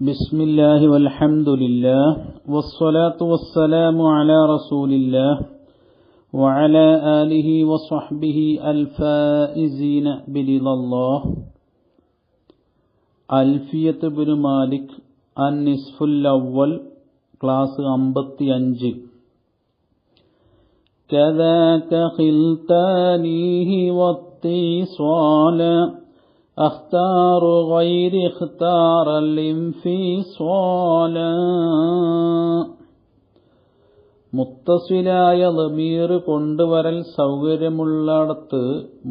بسم الله والحمد لله والصلاة والسلام على رسول الله وعلى آله وصحبه الفائزين برضا الله. അൽഫിയത്ത് bin Malik അൻ-നിസ്ഫുൽ അവ്വൽ class 55. كذاك خلتانيه واتصالا أختار غير اختار الانفصالا. മുത്തസിലായ ലമീർ കൊണ്ടുവരൽ സൗകര്യമുള്ളിടത്ത്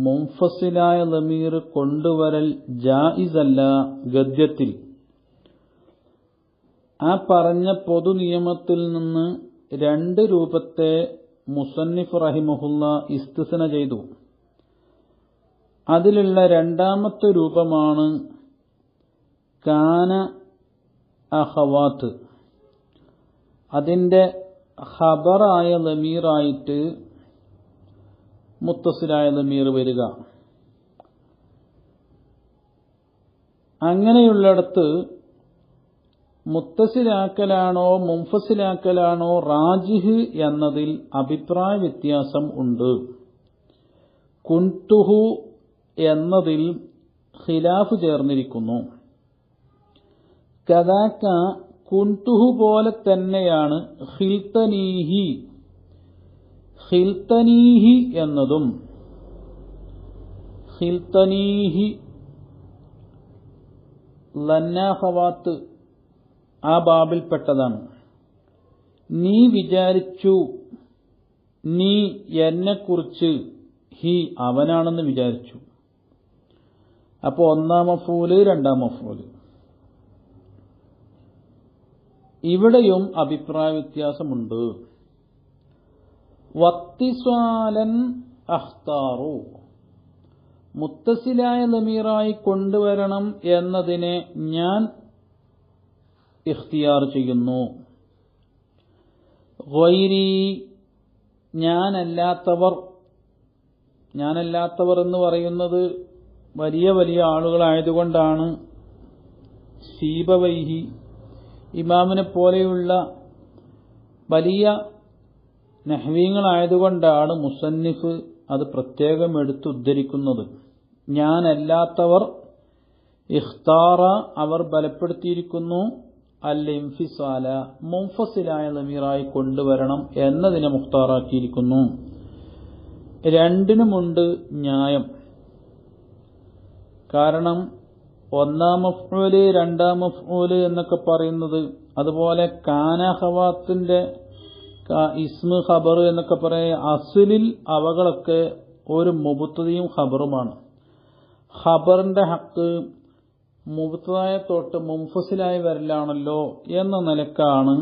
മുൻഫസിലായ ലമീർ കൊണ്ടുവരൽ ജായിസല്ല ഗദ്യത്തിൽ. ആ പറഞ്ഞ പൊതു നിയമത്തിൽ നിന്ന് രണ്ട് രൂപത്തെ മുസന്നിഫ് റഹിമഹുല്ല ഇസ്തിസ്ന ചെയ്തു. അതിലുള്ള രണ്ടാമത്തെ രൂപമാണ് കാന അഖവാത്ത്. അതിൻ്റെ ഖബറായ ലമീറായിട്ട് മുത്തസിലായ ലമീർ വരിക. അങ്ങനെയുള്ളിടത്ത് മുത്തസിലാക്കലാണോ മുൻഫസിലാക്കലാണോ റാജിഹ് എന്നതിൽ അഭിപ്രായ വ്യത്യാസം ഉണ്ട്. കുൻതുഹു എന്നതിൽ ഖിലാഫ് ചേർന്നിരിക്കുന്നു. കദാക കുൻതുഹു പോലെ തന്നെയാണ് ഖിൽതനീഹി. ഖിൽതനീഹി എന്നതും ഖിൽതനീഹി ലന്നാഖവാത്ത് ആ ബാബിൽപ്പെട്ടതാണ്. നീ വിചാരിച്ചു, നീ എന്നെക്കുറിച്ച്, ഹി അവനാണെന്ന് വിചാരിച്ചു. അപ്പോൾ ഒന്നാം മഫ്ഊല് രണ്ടാം മഫ്ഊല്. ഇവിടെയും അഭിപ്രായ വ്യത്യാസമുണ്ട്. വത്തിസ്വാലൻ അഖ്താറു, മുത്തസിലായ ലമീറായി കൊണ്ടുവരണം എന്നതിനെ ഞാൻ ഇഖ്തിയാർ ചെയ്യുന്നു. ഗൈരി ഞാനല്ലാത്തവർ എന്ന് പറയുന്നത് വലിയ വലിയ ആളുകളായതുകൊണ്ടാണ്. സീബവൈഹി ഇമാമിനെ പോലെയുള്ള വലിയ നഹ്വീങ്ങളായതുകൊണ്ടാണ് മുസന്നിഫ് അത് പ്രത്യേകം എടുത്തുദ്ധരിക്കുന്നത്. ഞാനല്ലാത്തവർ ഇഖ്താറ അവർ ബലപ്പെടുത്തിയിരിക്കുന്നു അൽ ഇൻഫിസാല മുൻഫസിലായ ലമീറായി കൊണ്ടുവരണം എന്നതിനെ മുഖ്താറാക്കിയിരിക്കുന്നു. രണ്ടിനുമുണ്ട് ന്യായം. കാരണം ഒന്നാം മഫ്ഊല് രണ്ടാം മഫ്ഊല് എന്നൊക്കെ പറയുന്നത്, അതുപോലെ കാന ഖവാത്തിന്റെ ഇസ്മ് ഖബർ എന്നൊക്കെ പറയുക, അസ്ലിൽ അവകളൊക്കെ ഒരു മുബ്തദയും ഖബറുമാണ്. ഖബറിന്റെ ഹക്ക് മുബ്തദായ തൊട്ട് മുൻഫസിലായി വരലാണല്ലോ എന്ന നിലക്കാണ്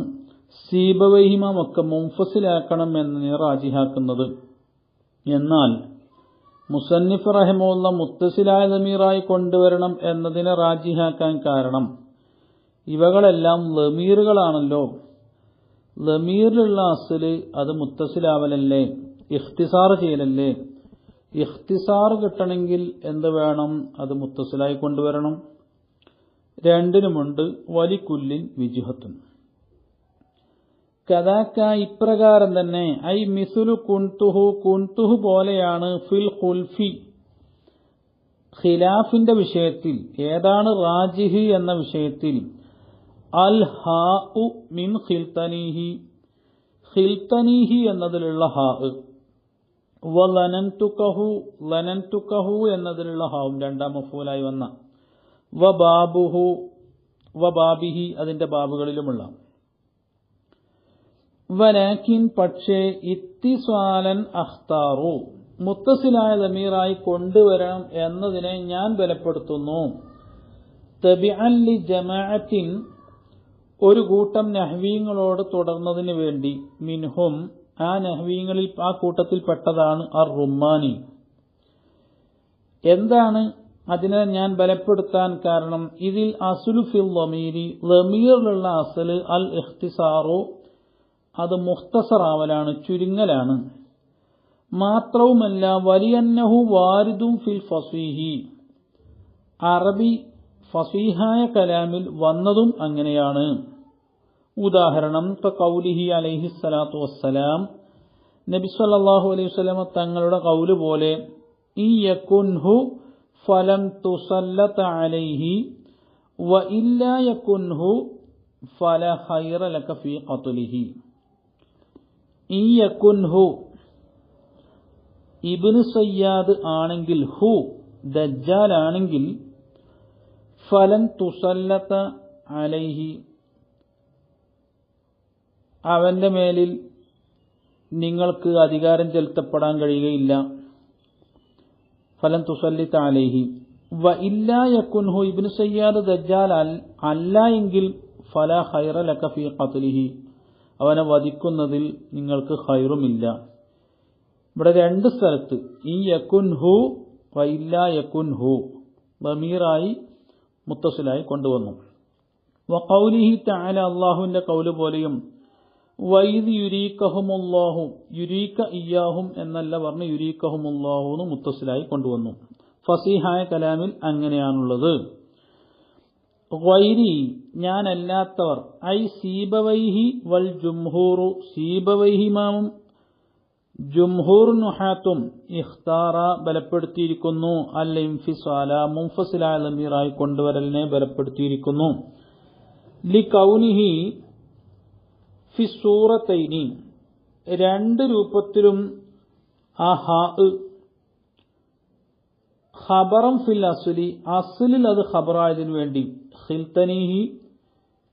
സീബവൈഹിമൊക്കെ മുൻഫസിലാക്കണം എന്നതിനെ റാജിഹാക്കുന്നത്. എന്നാൽ മുസന്നിഫ് റഹിമഹുല്ല മുത്തസിലായ ലമീറായി കൊണ്ടുവരണം എന്നതിനെ റാജിഹാക്കാൻ കാരണം ഇവകളെല്ലാം ലമീറുകളാണല്ലോ. ലമീറിലുള്ള അസ്ല് അത് മുത്തസിലാവലല്ലേ, ഇഖ്തിസാർ ചെയ്യലല്ലേ. ഇഖ്തിസാർ കിട്ടണമെങ്കിൽ എന്ത് വേണം? അത് മുത്തസിലായി കൊണ്ടുവരണം. രണ്ടിനുമുണ്ട് വലികുല്ലിൻ വിജ്ഹത്തുൻ. കദാക ഇപ്രകാരം തന്നെ, ഐ മിസ്ലു കുൻതുഹു കുൻതുഹു പോലെയാണ് ഫിൽ ഖുൽഫി ഖിലാഫിന്റെ വിഷയത്തിൽ, ഏതാണ് റാജിഹ് എന്ന വിഷയത്തിൽ, അൽ ഹാഉ മിൻ ഖിൽതനീഹി ഖിൽതനീഹി എന്നതിലുള്ള ഹാ, വലനൻതുകഹു ലനൻതുകഹു എന്നതിലുള്ള ഹാവും രണ്ടാം മഫ്ഊലായി വന്ന, വബാബുഹു വബാബിഹി അതിന്റെ ബാബുകളിലുമുള്ള. വലാകിൻ പക്ഷേ ഇത്തിസ്വാലൻ അഖ്താറു മുത്തസിലായ ലമീറായി കൊണ്ടുവരണം എന്നതിനെ ഞാൻ ബലപ്പെടുത്തുന്നു. തബിഅൻ ലി ജമാഅത്തിൻ ഒരു കൂട്ടം നഹ്വീങ്ങളോട് തുടർന്നതിന് വേണ്ടി, മിൻഹും ആ നഹ്വീങ്ങളിൽ ആ കൂട്ടത്തിൽ പെട്ടതാണ് അർ റുമ്മാനി. എന്താണ് അതിനെ ഞാൻ ബലപ്പെടുത്താൻ കാരണം? ഇതിൽ അസ്ലു ഫിൽ ലമീരി ലമീറിലുള്ള അസ്ല് അൽ ഇഖ്തിസാറു അത് മുഖ്തസറാവലാണ്, ചുരുങ്ങലാണ്. മാത്രവുമല്ല വലിയന്നഹു വാരിദും ഫിൽ ഫസീഹി അറബി ഫസീഹായ കലാമിൽ വന്നതും അങ്ങനെയാണ്. ഉദാഹരണം ഖൗലിഹി അലൈഹി സ്വലാത്തു വസ്സലാം, നബി സല്ലല്ലാഹു അലൈഹി വസല്ലം തങ്ങളുടെ ഖൗല് പോലെ, ഇൻ യകുൻഹു ഫലം തുസല്ലത അലൈഹി വ ഇല്ലാ യകുൻഹു ഫല ഖൈറ ലക ഫീ ഖത്ലിഹി. ഇൻ യകുൻഹു ഇബ്നു സയ്യാദ് ആണെങ്കിൽ, ഹു ദജ്ജാൽ ആണെങ്കിൽ, ഫലൻ തുസല്ലത അലൈഹി അവന്റെ മേലിൽ നിങ്ങൾക്ക് അധികാരം ചെലുത്തപ്പെടാൻ കഴിയുകയില്ല. ഫലൻ തുസല്ലിത അലൈഹി വ ഇല്ലാ യകുൻഹു ഇബ്നു സയ്യാദ് ദജ്ജാൽ അല്ല എങ്കിൽ ഫല ഖൈറ ലക ഫീ ഖത്ലിഹി അവനെ വധിക്കുന്നതിൽ നിങ്ങൾക്ക് ഖൈറുമില്ല. ഇവിടെ രണ്ട് സ്ഥലത്ത് ഈ യകുൻഹു വ ഇല്ലാ യകുൻഹു ദമീറായി മുത്തസിലായി കൊണ്ടുവന്നു. വ ഖൗലിഹി തആല അല്ലാഹുവിന്റെ ഖൗല് പോലെയും വൈദ് യുരീക്കഹുമുല്ലാഹു യുരീക ഇയ്യാഹും എന്നല്ല പറഞ്ഞ് യുരീക്കഹുമുല്ലാഹു എന്ന് മുത്തസിലായി കൊണ്ടുവന്നു. ഫസീഹായ കലാമിൽ അങ്ങനെയാണുള്ളത്. ഗൈരി ഞാനല്ലാത്തവർ, ഐ സീബവൈഹി വൽ ജുംഹൂറു സീബവൈഹിമാമും ജുംഹൂർ നുഹാത്തും ഇഖ്താറ ബലപ്പെടുത്തിയിരിക്കുന്നു, അൽ ഇൻഫിസാല മുൻഫസിലായ ലമീറായി കൊണ്ടുവരലിനെ ബലപ്പെടുത്തിയിരിക്കുന്നു. ലി കൗനിഹി ഫി സൂറത്തൈനി രണ്ട് രൂപത്തിലും ആ ഹാ ഖബറം ഫിൽ അസ്ലി അസ്ലിൽ അത് ഖബറായതിനു വേണ്ടി, ഖിൽതനിഹി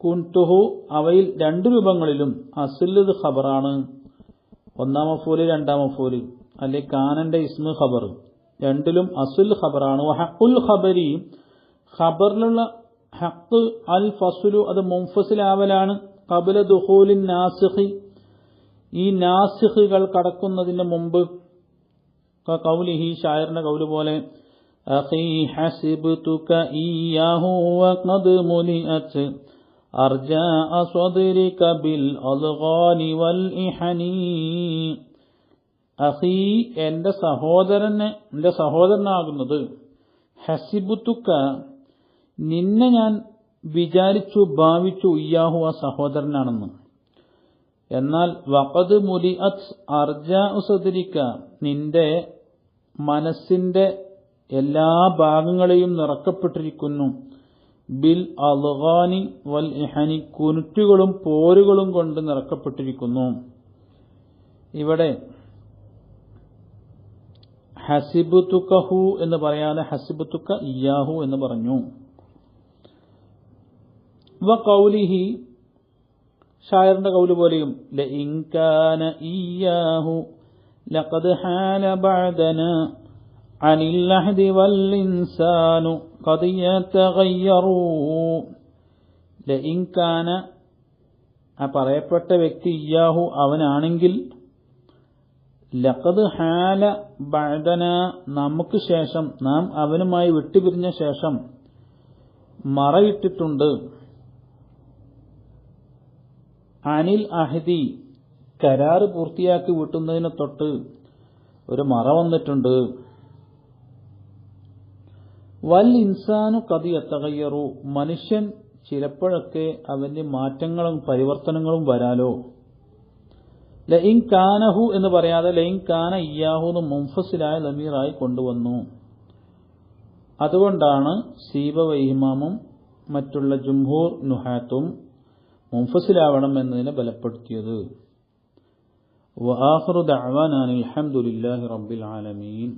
കുൻതുഹു അവയിൽ രണ്ട് രൂപങ്ങളിലും അസ്ലിൽ ഇത് ഖബറാണ്, ഒന്നാം മഫൂല് രണ്ടാം മഫൂല്, അല്ലെ കാനന്റെ ഇസ്മു ഖബർ, രണ്ടിലും അസ്ൽ ഖബറാണ്. ഹഖുൽ ഖബരി ഖബറിലുള്ള ഹഖ് അൽ ഫസ്ലു അത് മുൻഫസിലാവലാണ്. ഖബല ദുഖൂലിൻ നാസിഖി ഈ നാസിഖുകൾ കടക്കുന്നതിന് മുമ്പ്. ഖൗലിഹി ഷായറിന്റെ ഖൗല് പോലെ, അഖീ ഹസിബ്തുക ഇയ്യാഹു വഖദ് മുലിഅത് അർജാഅ സ്വദ്രിക ബിൽ അൽഗാനി വൽ ഇഹനി. അഖീ എന്റെ സഹോദരനാകുന്നത്, ഹസിബ്തുക നിന്നെ ഞാൻ വിചാരിച്ചു ഭാവിച്ചു, ഇയ്യാഹു ആ സഹോദരനാണെന്ന്. എന്നാൽ വഖദ് മുലിഅത് അർജാഉ സദ്രിക നിന്റെ മനസ്സിന്റെ എല്ലാ ഭാഗങ്ങളെയും നിറക്കപ്പെട്ടിരിക്കുന്നു, ബിൽ അൽഗാനി വൽ ഇഹനി കുനുറ്റുകളും പോരുകളും കൊണ്ട് നിറക്കപ്പെട്ടിരിക്കുന്നു. ഇവിടെ ഹസിബ്തുകഹു എന്ന് പറയാതെ ഹസിബ്തുക ഇയ്യാഹു എന്ന് പറഞ്ഞു. വ ഖൗലിഹി ഷായറിന്റെ ഖൗല് പോലെയും, ലഇൻ കാന ഇയ്യാഹു ലഖദ് ഹാല ബഅദനാ അനിൽ അഹ്ദി വൽ ഇൻസാനു ഖദ് യതഗയ്യറു. ലഇൻ കാന ആ പറയപ്പെട്ട വ്യക്തി ഇയ്യാഹു അവനാണെങ്കിൽ, ലഖദ് ഹാല ബഅദനാ നമുക്ക് ശേഷം നാം അവനുമായി വിട്ടുപിരിഞ്ഞ ശേഷം മറയിട്ടിട്ടുണ്ട്, അനിൽ അഹ്ദി കരാറ് പൂർത്തിയാക്കി വിട്ടുന്നതിനെ തൊട്ട് ഒരു മറ വന്നിട്ടുണ്ട്. വൽ ഇൻസാനു ഖദ് യതഗയ്യറു മനുഷ്യൻ ചിലപ്പോഴൊക്കെ അവന്റെ മാറ്റങ്ങളും പരിവർത്തനങ്ങളും വരാലോ. ലഇൻ കാനഹു എന്ന് പറയാതെ ലഇൻ കാന ഇയ്യാഹു എന്ന് മുൻഫസിലായ ലമീറായി കൊണ്ടുവന്നു. അതുകൊണ്ടാണ് സീബവൈഹിമാമും മറ്റുള്ള ജുംഹൂർ നുഹാത്തും മുൻഫസിലാവണം എന്നതിനെ ബലപ്പെടുത്തിയത്. വആഖിറു ദഅവാനാ അൽഹംദുലില്ലാഹി റബ്ബിൽ ആലമീൻ.